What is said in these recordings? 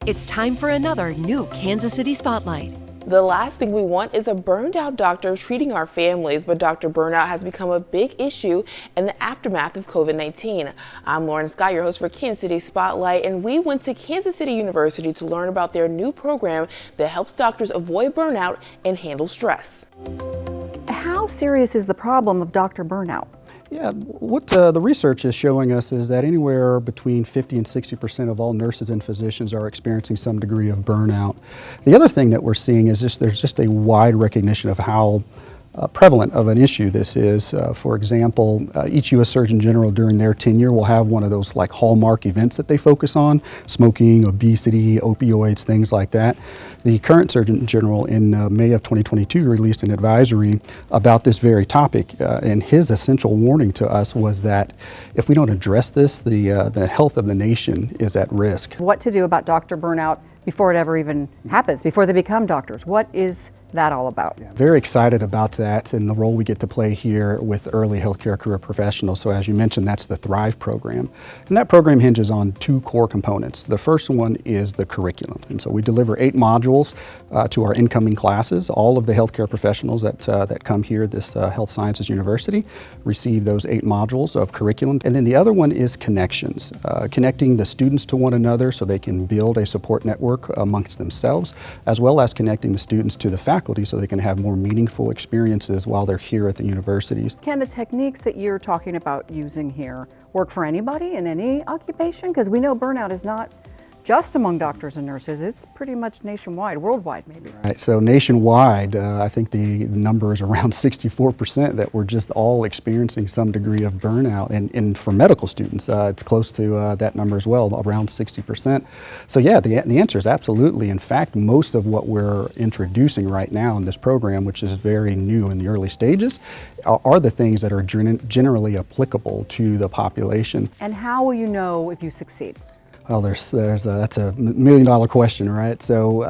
It's time for another new Kansas City Spotlight. The last thing we want is a burned out doctor treating our families, but doctor burnout has become a big issue in the aftermath of COVID-19. I'm Lauren Scott, your host for Kansas City Spotlight, and we went to Kansas City University to learn about their new program that helps doctors avoid burnout and handle stress. How serious is the problem of doctor burnout? Yeah, what the research is showing us is that anywhere between 50 and 60% of all nurses and physicians are experiencing some degree of burnout. The other thing that we're seeing is there's just a wide recognition of how prevalent of an issue this is. For example, each U.S. Surgeon General during their tenure will have one of those like hallmark events that they focus on: smoking, obesity, opioids, things like that. The current Surgeon General in May of 2022 released an advisory about this very topic, and his essential warning to us was that if we don't address this, the health of the nation is at risk. What to do about doctor burnout before it ever even happens, before they become doctors? What is that all about? Yeah, very excited about that and the role we get to play here with early healthcare career professionals. So as you mentioned, that's the Thrive program. And that program hinges on two core components. The first one is the curriculum. And so we deliver 8 modules to our incoming classes. All of the healthcare professionals that come here, this Health Sciences University, receive those 8 modules of curriculum. And then the other one is connections, connecting the students to one another so they can build a support network amongst themselves, as well as connecting the students to the faculty so they can have more meaningful experiences while they're here at the universities. Can the techniques that you're talking about using here work for anybody in any occupation? Because we know burnout is not just among doctors and nurses, it's pretty much nationwide, worldwide maybe. Right, so nationwide, I think the number is around 64% that we're just all experiencing some degree of burnout. And for medical students, it's close to that number as well, around 60%. So yeah, the answer is absolutely. In fact, most of what we're introducing right now in this program, which is very new in the early stages, are the things that are generally applicable to the population. And how will you know if you succeed? Well, that's a million-dollar question, right? So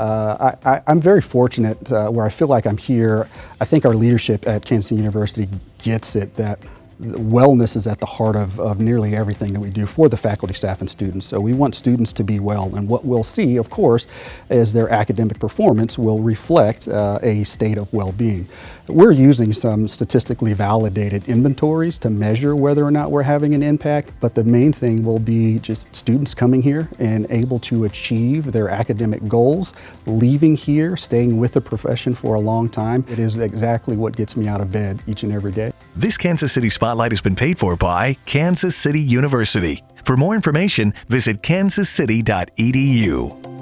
I'm very fortunate where I feel like I'm here. I think our leadership at Kansas City University gets it that wellness is at the heart of nearly everything that we do for the faculty, staff, and students. So we want students to be well, and what we'll see, of course, is their academic performance will reflect a state of well-being. We're using some statistically validated inventories to measure whether or not we're having an impact, but the main thing will be just students coming here and able to achieve their academic goals, leaving here, staying with the profession for a long time. It is exactly what gets me out of bed each and every day. This Kansas City Spotlight has been paid for by Kansas City University. For more information, visit kansascity.edu.